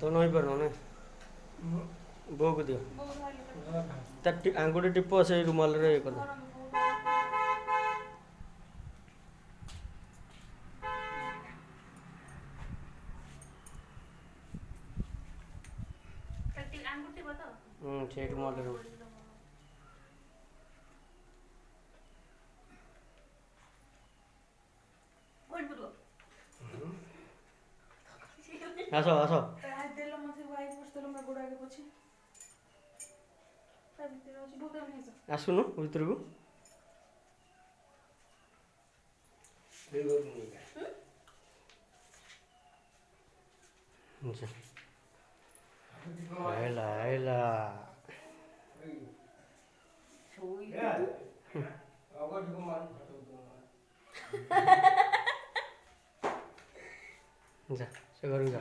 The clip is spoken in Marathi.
तो नहीं पर ना बोक दियो आंगुठी टिप से रुमाल रे ये कर से रुमाल रे आसो आसो आसुनु भितर को आइला आइला जा से घर जा